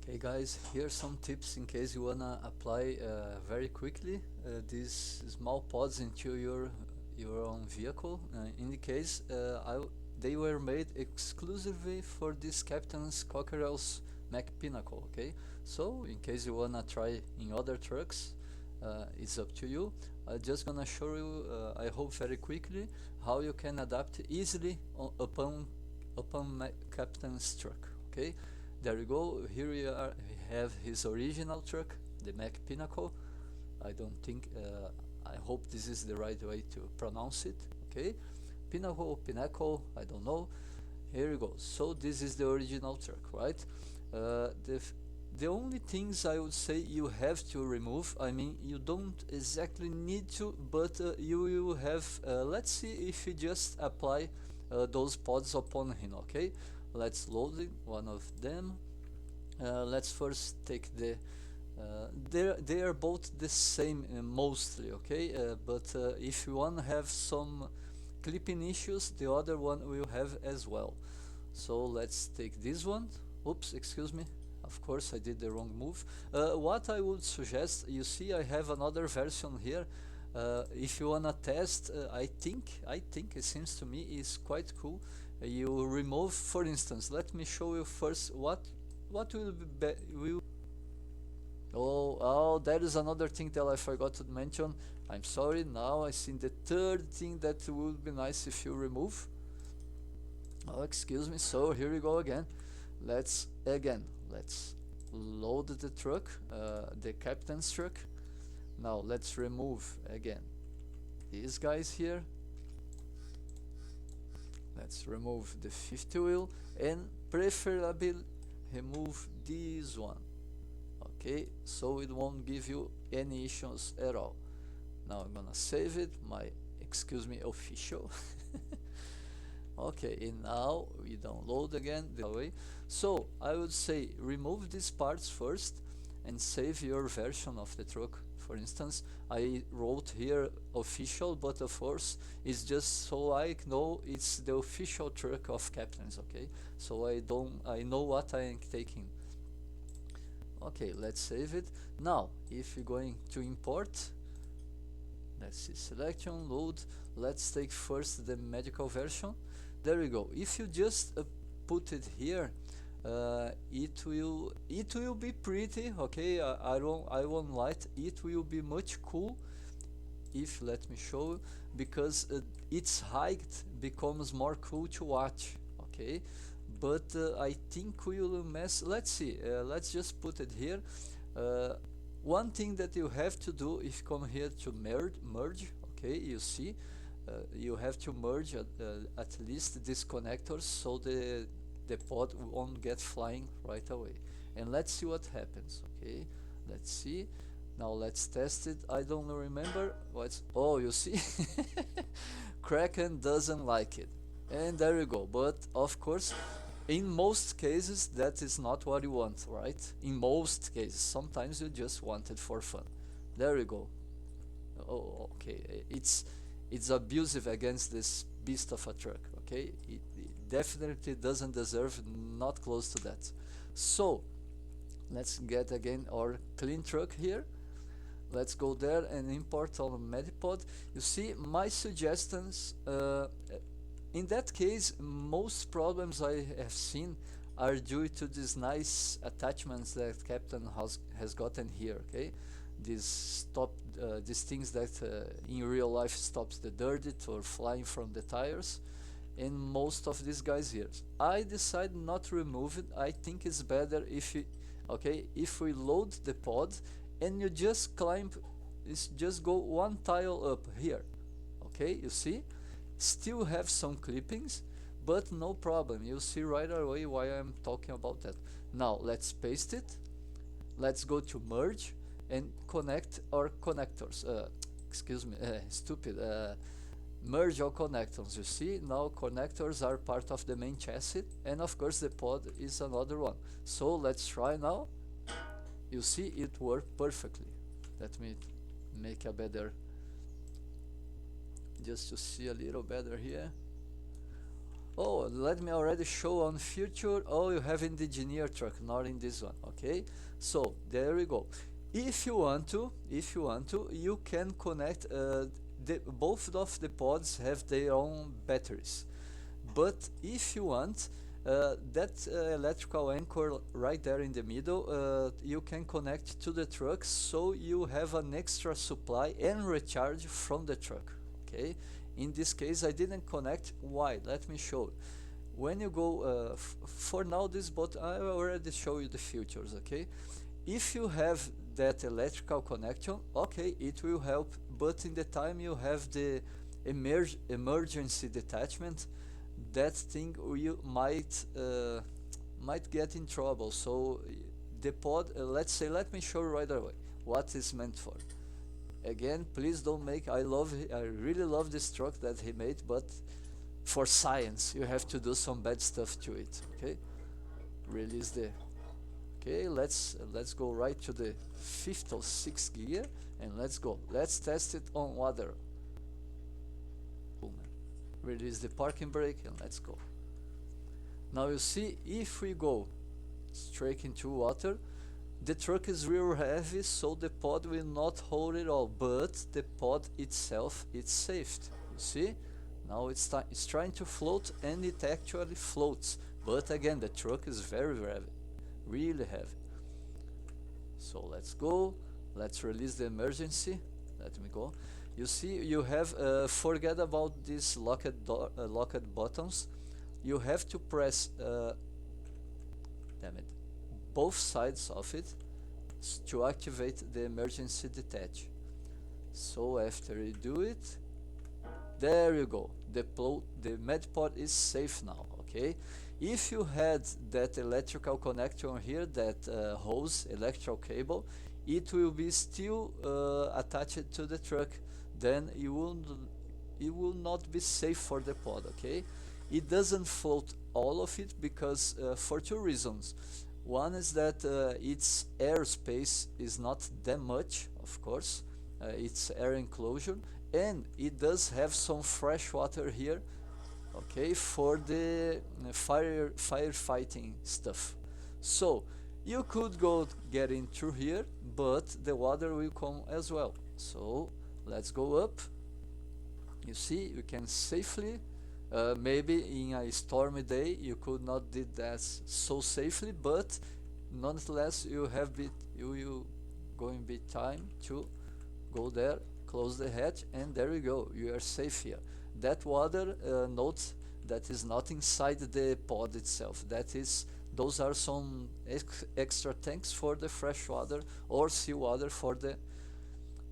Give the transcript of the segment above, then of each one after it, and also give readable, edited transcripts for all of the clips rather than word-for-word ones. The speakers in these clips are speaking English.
Okay guys, here's some tips in case you wanna apply very quickly these small pods into your own vehicle. In the case, they were made exclusively for this Captain's Cockerel's Mac Pinnacle. Okay, so in case you wanna try in other trucks, it's up to you. I'm just gonna show you, I hope very quickly, how you can adapt easily upon Captain's truck. Okay. There you go. Here we have his original truck, the Mac Pinnacle. I don't think, I hope this is the right way to pronounce it. Okay, Pinnacle, I don't know. Here you go. So this is the original truck, right? Uh, the the only things I would say you have to remove, I mean, you don't exactly need to, but you will have, let's see if you just apply those pods upon him. Okay, let's load it, one of them. Let's first take the they are both the same mostly. Okay, but if you want to have some clipping issues, the other one will have as well. So let's take this one. Oops, excuse me, of course I did the wrong move. What I would suggest, you see I have another version here. If you wanna test, I think it seems to me is quite cool. You remove, for instance, let me show you first what will will. Oh, that is another thing that I forgot to mention. I'm sorry. Now I see the third thing that would be nice if you remove. Oh, excuse me. So here we go again. Let's load the truck, the captain's truck. Now let's remove again these guys here. Let's remove the 50 wheel and preferably remove this one. Okay, so it won't give you any issues at all. Now I'm gonna save it, my, excuse me, official. Okay, and now we download again the way. So I would say remove these parts first and save your version of the truck. For instance, I wrote here official, but of course it's just so I know it's the official truck of Captain's. Okay, so I know what I am taking. Okay, let's save it. Now if you're going to import, let's see, selection, load. Let's take first the medical version. There we go. If you just put it here, it will be pretty. Okay, I won't lie, it will be much cool if, let me show you, because its height becomes more cool to watch. Okay, but I think we will mess. Let's see, let's just put it here. One thing that you have to do if you come here to merge, okay, you see, you have to merge at least these connectors so the pod won't get flying right away. And let's see what happens. Okay, let's see. Now let's test it. I don't remember what's. Oh, you see, Kraken doesn't like it, and there you go. But of course, in most cases, that is not what you want, right? In most cases, sometimes you just want it for fun. There you go. Oh, okay. It's abusive against this beast of a truck. Okay, it definitely doesn't deserve, not close to that. So let's get again our clean truck here. Let's go there and import on Medipod. You see, my suggestions, in that case, most problems I have seen are due to these nice attachments that Captain has gotten here. Okay, these things that in real life stops the dirt or flying from the tires, and most of these guys here. I decided not to remove it. I think it's better if you, okay, if we load the pod and you just climb, it's just go one tile up here. Okay, you see, still have some clippings, but no problem. You'll see right away why I'm talking about that. Now let's paste it. Let's go to merge and connect our connectors. Excuse me, stupid. Merge all connectors. You see, now connectors are part of the main chassis, and of course the pod is another one. So let's try now. You see, it worked perfectly. Let me make a better, just to see a little better here. Oh, let me already show on future. Oh, you have in the engineer truck, not in this one. Okay, so there we go. If you want to, you can connect. Both of the pods have their own batteries, but if you want, that electrical anchor right there in the middle, you can connect to the truck, so you have an extra supply and recharge from the truck. Okay. In this case, I didn't connect. Why? Let me show. When you go, for now, this bot, I already show you the features. Okay. If you have that electrical connection, okay, it will help. But in the time you have the emergency detachment, that thing you might get in trouble. So the pod, let's say, let me show you right away what is meant for. Again, please don't make. I really love this truck that he made, but for science, you have to do some bad stuff to it. Okay, release the. Okay, let's go right to the fifth or sixth gear, and let's go. Let's test it on water. Boom. Release the parking brake, and let's go. Now you see, if we go straight into water, the truck is real heavy, so the pod will not hold it all, but the pod itself is saved. You see? Now it's trying to float, and it actually floats. But again, the truck is very heavy, really heavy. So let's go. Let's release the emergency. Let me go. You see, you have forget about these locked buttons. You have to press. Damn it, both sides of it to activate the emergency detach. So after you do it, there you go. The med pod is safe now. Okay. If you had that electrical connection here, that hose, electrical cable, it will be still attached to the truck. Then it will not be safe for the pod. Okay. It doesn't float all of it because for two reasons. One is that its airspace is not that much, of course. It's air enclosure, and it does have some fresh water here, okay, for the firefighting stuff. So you could go get in through here, but the water will come as well. So let's go up. You see, you can safely. Maybe in a stormy day you could not did that so safely, but nonetheless you will going be time to go there, close the hatch, and there you go. You are safe here. That water, note that is not inside the pod itself. Those are some extra tanks for the fresh water or seawater for the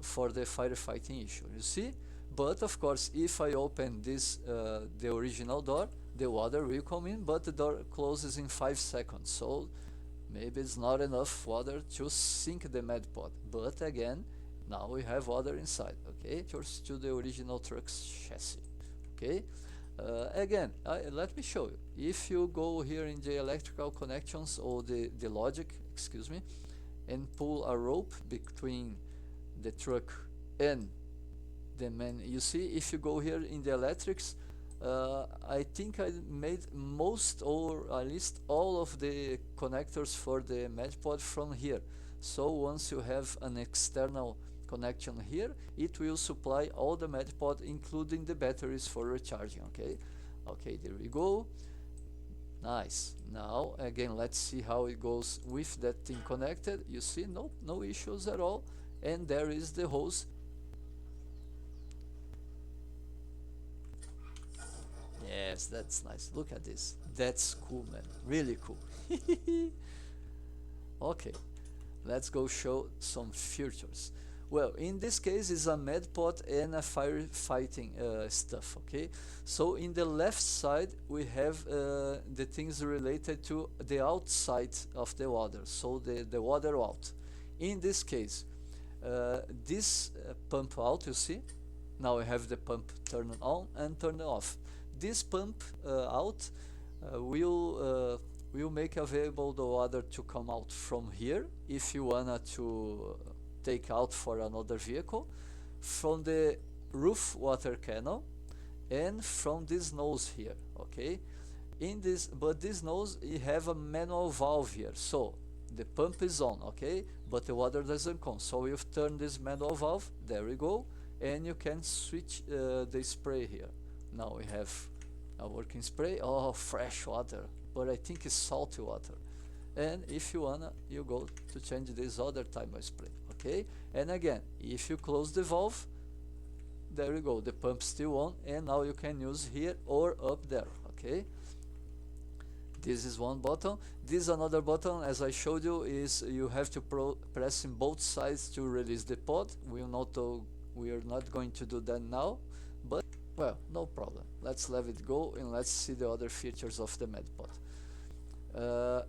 firefighting issue. You see. But of course, if I open this, the original door, the water will come in, but the door closes in 5 seconds. So maybe it's not enough water to sink the med pod. But again, now we have water inside. Okay, just to the original truck's chassis. Okay. Again, let me show you. If you go here in the electrical connections or the logic, excuse me, and pull a rope between the truck and the main, you see, if you go here in the electrics, I think I made most or at least all of the connectors for the medpod from here. So once you have an external connection here, it will supply all the medpod, including the batteries for recharging. Okay, there we go. Nice. Now again, let's see how it goes with that thing connected. You see, no issues at all. And there is the hose. Yes, that's nice. Look at this. That's cool, man. Really cool. Okay, let's go show some features. Well, in this case, it's a med pod and a firefighting stuff. Okay, so in the left side we have the things related to the outside of the water, so the water out. In this case, this pump out, you see, now we have the pump turned on and turned off. This pump out will make available the water to come out from here if you wanna to take out for another vehicle, from the roof water canal, and from this nose here. Okay, In this, but this nose, you have a manual valve here, so the pump is on, okay, but the water doesn't come. So you turn this manual valve, there we go, and you can switch the spray here. Now we have a working spray. Oh, fresh water, but I think it's salty water. And if you wanna, you go to change this other type of spray, okay. And again, if you close the valve, there you go, the pump still on, and now you can use here or up there, okay. This is one button. This another button, as I showed you, is you have to press in both sides to release the pod. We are not going to do that now, but well, no problem. Let's let it go and let's see the other features of the med pod.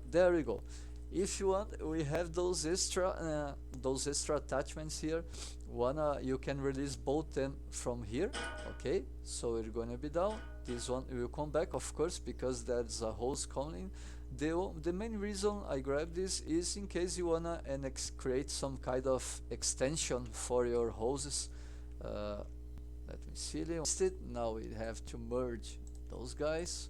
There we go. If you want, we have those extra attachments here. One, you can release both them from here, okay. So we're going to be down. This one will come back, of course, because there's a hose coming. The main reason I grabbed this is in case you wanna create some kind of extension for your hoses. Let me see. Now we have to merge those guys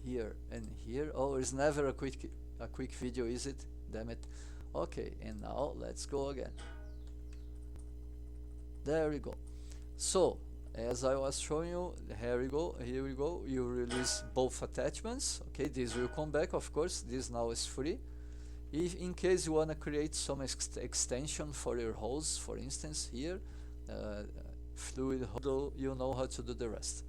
here and here. Oh, it's never a quick video, is it? Damn it. Okay, and now let's go again. There we go. So as I was showing you, here we go, you release both attachments, okay. This will come back, of course. This now is free. If in case you want to create some extension for your hose, for instance here, fluid, you know how to do the rest.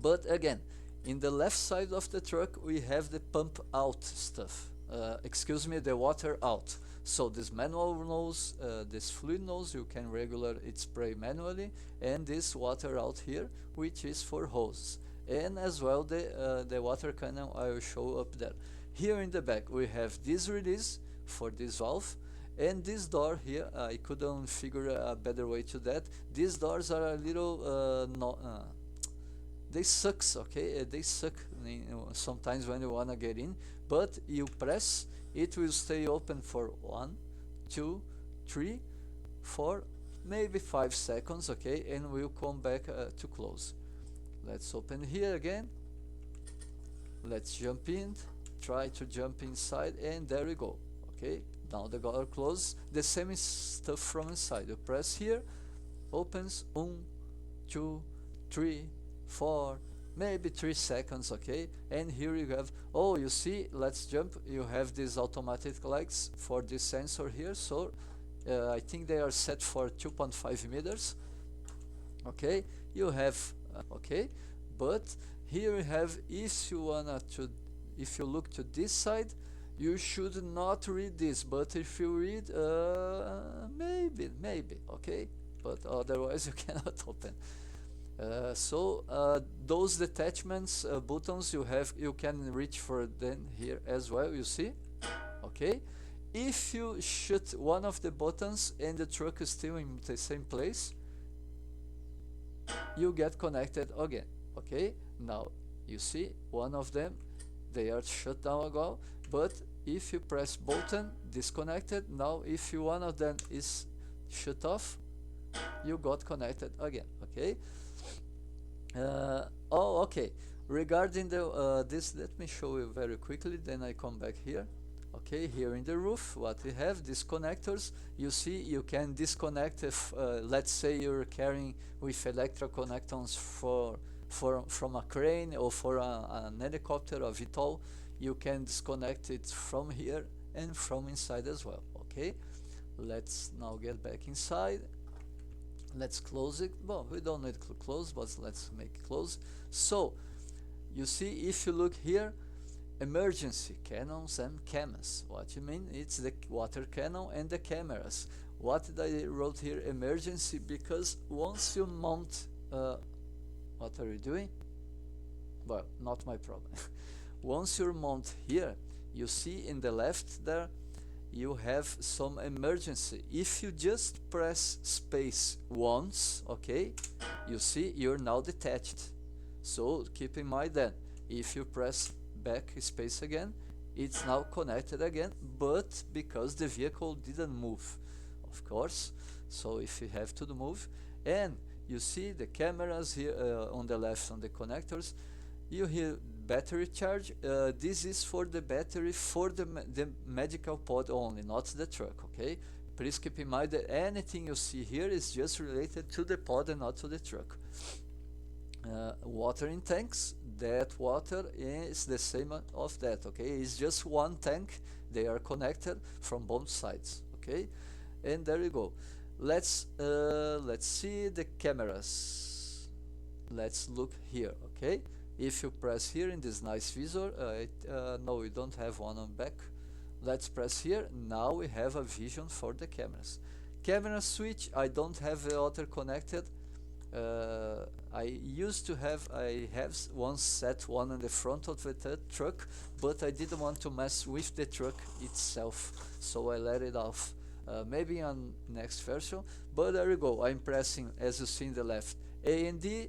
But again, in the left side of the truck we have the pump out stuff, excuse me, the water out. So this manual nose, this fluid nose, you can regular it spray manually, and this water out here, which is for hose, and as well the water cannon I will show up there. Here in the back we have this release for this valve, and this door here, I couldn't figure a better way to that. These doors are a little they sucks, okay. They suck sometimes when you wanna get in, but you press, it will stay open for 1, 2, 3, 4, maybe 5 seconds, okay, and will come back to close. Let's open here again. Let's jump in, try to jump inside, and there we go, okay. Now the door closes. The same stuff from inside. You press here, opens, 1, 2, 3, 4, maybe 3 seconds, okay. And here you have, oh, you see, let's jump, you have these automatic lights for this sensor here. So I think they are set for 2.5 meters, okay. You have okay, but here you have, if you look to this side, you should not read this, but if you read, maybe, okay, but otherwise you cannot open. Those detachments buttons you can reach for them here as well, you see, okay. If you shoot one of the buttons and the truck is still in the same place, you get connected again, okay. Now you see one of them, they are shut down ago, but if you press button, disconnected. Now if one of them is shut off, you got connected again, okay. Oh, okay, regarding the this, let me show you very quickly, then I come back here. Okay, here in the roof, what we have, these connectors, you see, you can disconnect if let's say you're carrying with electro connectors from a crane or for an helicopter or VTOL. You can disconnect it from here and from inside as well, okay. Let's now get back inside. Let's close it. Well, we don't need to close, but let's make it close. So you see, if you look here, emergency cannons and cameras. What you mean? It's the water cannon and the cameras. What did I wrote here? Emergency, because once you mount, what are you doing? Well, not my problem. Once you mount here, you see in the left there, you have some emergency. If you just press space once, okay, you see you're now detached. So keep in mind that if you press back space again, it's now connected again, but because the vehicle didn't move, of course. So if you have to move, and you see the cameras here on the left on the connectors, You hear battery charge. This is for the battery for the medical pod only, not the truck, okay? Please keep in mind that anything you see here is just related to the pod and not to the truck. Watering tanks, that water is the same of that, okay? It's just one tank. They are connected from both sides, okay? And there you go. Let's see the cameras. Let's look here, okay? If you press here in this nice visor, no, we don't have one on back. Let's press here. Now we have a vision for the cameras. Camera switch, I don't have the other connected. I have once set one on the front of the truck, but I didn't want to mess with the truck itself, so I let it off. Maybe on next version, but there you go. I'm pressing, as you see in the left, A and D,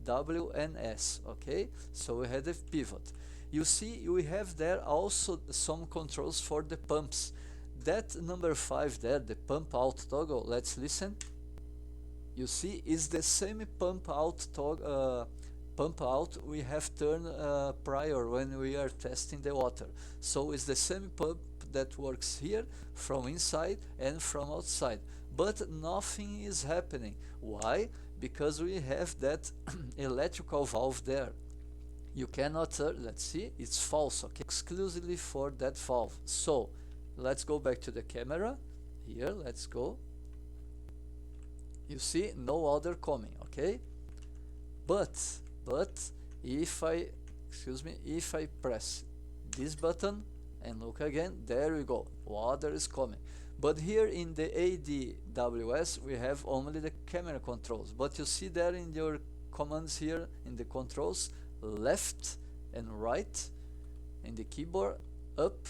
W and S, okay? So we had the pivot. You see, we have there also some controls for the pumps. That number 5 there, the pump out toggle, let's listen. You see, is the same pump out we have turned prior when we are testing the water. So it's the same pump that works here from inside and from outside, but nothing is happening. Why? Because we have that electrical valve there. You cannot let's see, it's false, okay, exclusively for that valve. So let's go back to the camera here. Let's go. You see, no other coming, okay? But if I press this button and look again, there we go, water is coming. But here in the ADWS we have only the camera controls, but you see there in your commands here in the controls, left and right in the keyboard, up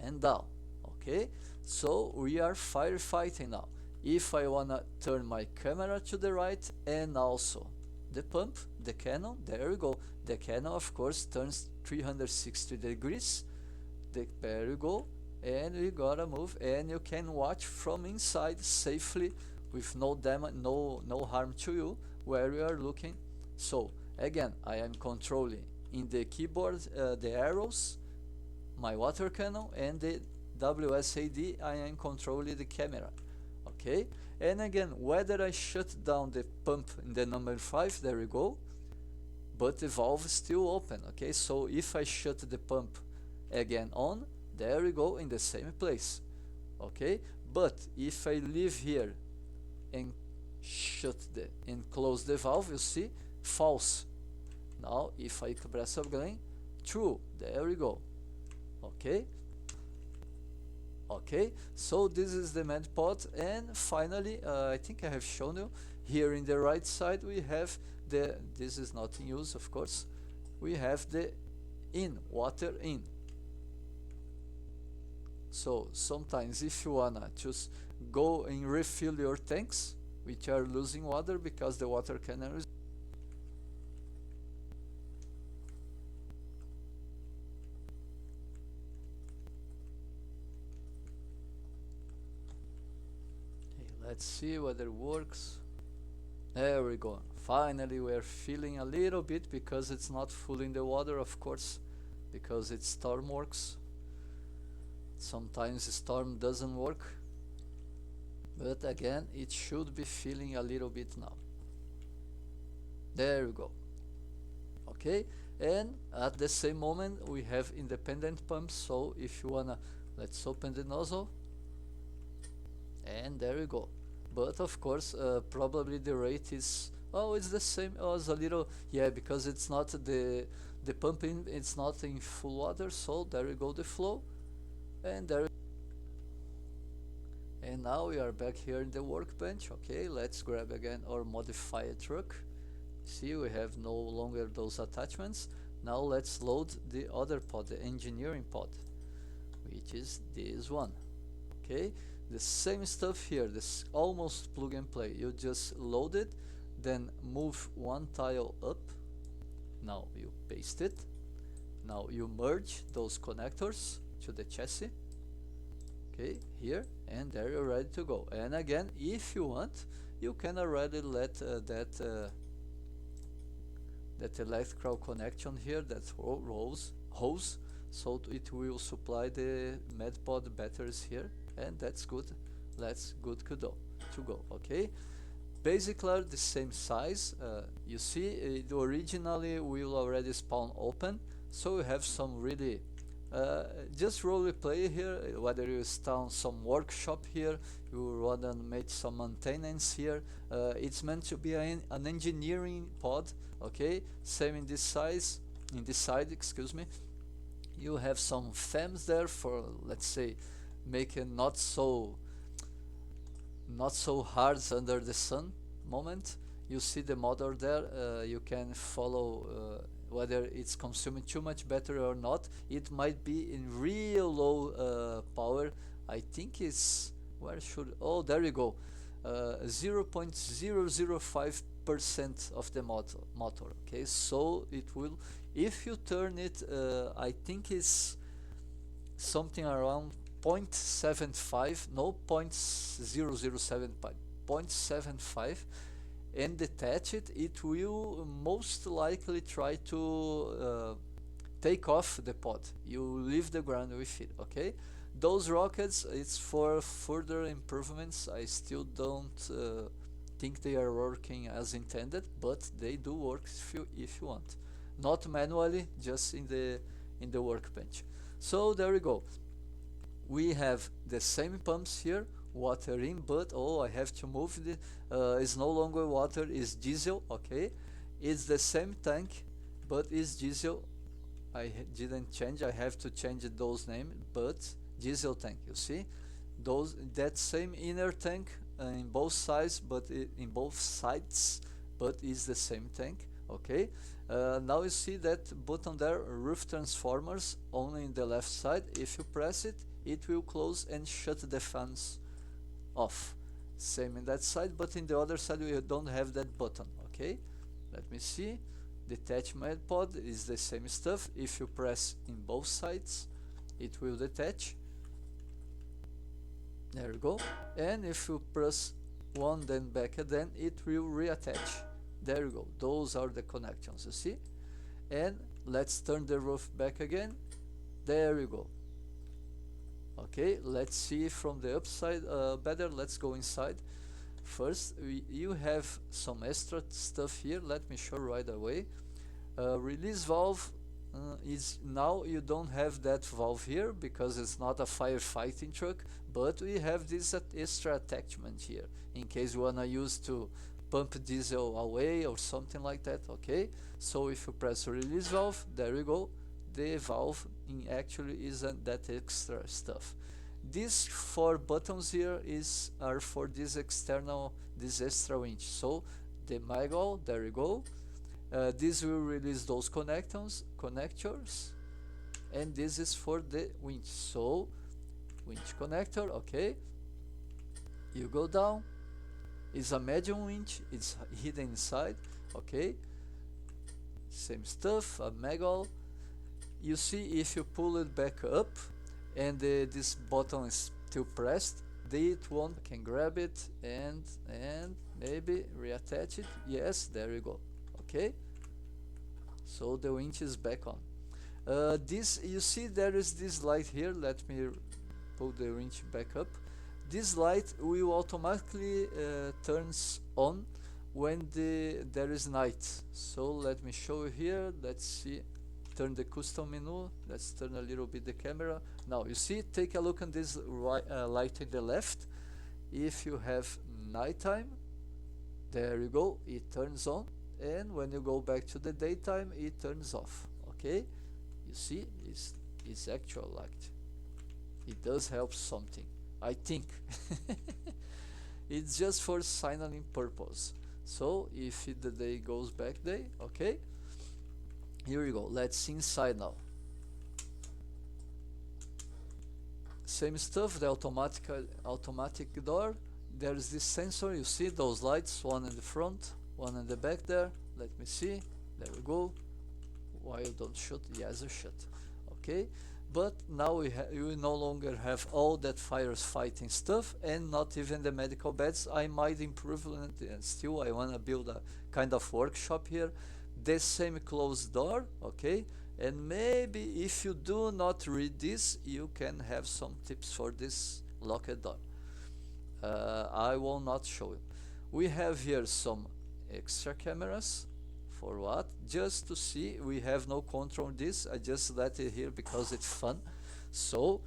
and down, okay? So we are firefighting now. If I wanna turn my camera to the right and also the pump, the cannon, there we go. The cannon of course turns 360 degrees. There you go, and we gotta move, and you can watch from inside safely with no damage, no harm to you where you are looking. So again, I am controlling in the keyboard the arrows, my water cannon, and the WSAD I am controlling the camera. Okay, and again, whether I shut down the pump in the number 5, there we go, but the valve is still open, okay? So if I shut the pump again on, there we go, in the same place, okay? But if I leave here and close the valve, you see, false. Now if I press again, true, there we go, okay? Okay, so this is the med pod, and finally I think I have shown you here in the right side we have this is not in use of course, we have the water in. So sometimes if you wanna just go and refill your tanks which are losing water because the water cannon is let's see whether it works. There we go. Finally we're filling a little bit because it's not full in the water, of course, because it's Stormworks. Sometimes the storm doesn't work, but again it should be filling a little bit now. There we go. Okay, and at the same moment we have independent pumps, so if you wanna, let's open the nozzle, and there we go. But of course probably the rate is, oh, it's the same. Oh, it's a little, yeah, because it's not the pumping, it's not in full water. So there we go, the flow, and there, and now we are back here in the workbench. Okay, let's grab again our modified truck. See, we have no longer those attachments. Now let's load the other pod, the engineering pod, which is this one. Okay, the same stuff here, this almost plug and play. You just load it, then move one tile up. Now you paste it. Now you merge those connectors to the chassis. Okay, here, and there you're ready to go. And again, if you want, you can already let that electrical connection here, that hose, so it will supply the medpod batteries here, and that's good. That's good to go. Okay, basically the same size. You see, it originally will already spawn open, so we have some really just role play here. Whether you install some workshop here, you wanna make some maintenance here. It's meant to be an engineering pod. Okay, same in this size, in this side. Excuse me. You have some fans there for, let's say, making not so hard under the sun moment. You see the motor there. You can follow whether it's consuming too much battery or not. It might be in real low power. I think it's, where should, oh, there you go, 0.005% of the motor. Okay, so it will, if you turn it, I think it's something around 0.75, no, 0.007, 0.75, and detach it, it will most likely try to take off the pod. You leave the ground with it. Okay, those rockets, it's for further improvements. I still don't think they are working as intended, but they do work if you want, not manually, just in the workbench. So there we go. We have the same pumps here, water in, but oh, I have to move the it's no longer water, it's diesel. Okay, it's the same tank, but it's diesel. I didn't change, I have to change those names, but diesel tank, you see, that same inner tank in both sides, but in both sides, but it's the same tank. Okay, now you see that button there, roof transformers, only in the left side. If you press it, it will close and shut the fans off. Same in that side, but in the other side we don't have that button. Okay, let me see. Detach medpod is the same stuff. If you press in both sides, it will detach. There you go. And if you press one then back again, it will reattach. There you go. Those are the connections, you see. And let's turn the roof back again. There you go. Okay, let's see from the upside better. Let's go inside. First, you have some extra stuff here. Let me show right away. Release valve is, now you don't have that valve here because it's not a firefighting truck, but we have this extra attachment here in case you wanna use to pump diesel away or something like that. Okay, so if you press release valve, there you go. The valve in actually is that extra stuff. These 4 buttons here are for this extra winch. So the maggle, there you go. This will release those connectors, and this is for the winch. So winch connector, okay. You go down. It's a medium winch. It's hidden inside. Okay. Same stuff. A maggle. You see, if you pull it back up and this button is still pressed, it won't, can grab it and maybe reattach it. Yes, there you go. Okay, so the winch is back on. This, you see, there is this light here. Let me pull the winch back up. This light will automatically turns on when there is night. So let me show you here. Let's see. Turn the custom menu. Let's turn a little bit the camera. Now you see, take a look at this light in the left. If you have nighttime, there you go, it turns on, and when you go back to the daytime, it turns off. Okay, you see, it's actual light. It does help something, I think. It's just for signaling purpose. So if the day goes back day, okay. Here we go. Let's see inside now. Same stuff, the automatic door. There's this sensor, you see those lights, one in the front, one in the back there. Let me see. There we go. Why you don't shoot? Yes, you shoot. Okay. But now we no longer have all that firefighting stuff, and not even the medical beds. I might improve it, and still I want to build a kind of workshop here. the same closed door, okay? And maybe if you do not read this, you can have some tips for this locked door. I will not show you. We have here some extra cameras. For what? Just to see. We have no control on this. I just let it here because it's fun. So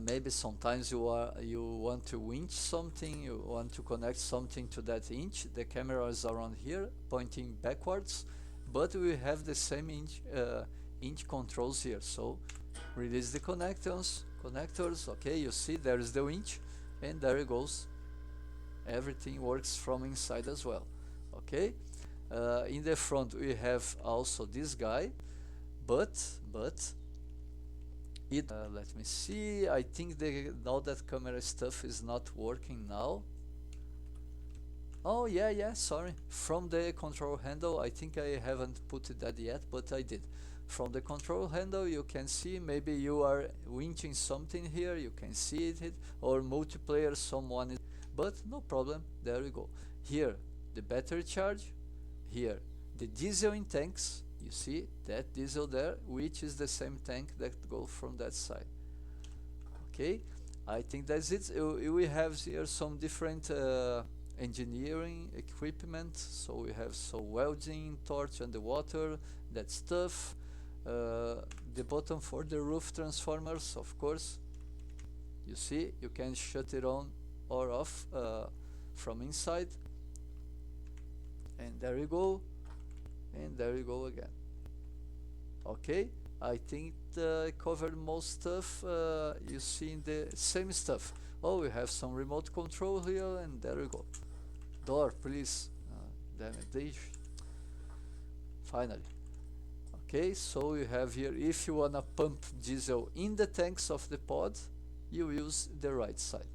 maybe sometimes you want to winch something, you want to connect something to that inch. The camera is around here pointing backwards, but we have the same inch controls here. So release the connectors. Okay, you see there is the winch, and there it goes. Everything works from inside as well. Okay, in the front we have also this guy, but it let me see. I think now that camera stuff is not working now. Oh yeah, sorry. From the control handle, I think I haven't put it that yet, but I did. From the control handle you can see, maybe you are winching something here, you can see it, or multiplayer someone is, but no problem, there we go. Here the battery charge, here the diesel in tanks. You see that diesel there, which is the same tank that goes from that side. Okay, I think that's it. We have here some different engineering equipment. So we have some welding, torch underwater, that stuff. The button for the roof transformers, of course. You see, you can shut it on or off from inside. And there you go. And there you go again. Okay, I think I covered most stuff. You see in the same stuff. Oh, we have some remote control here, and there we go. Door, please. Damn it, finally. Okay, so you have here, if you wanna pump diesel in the tanks of the pod, you use the right side.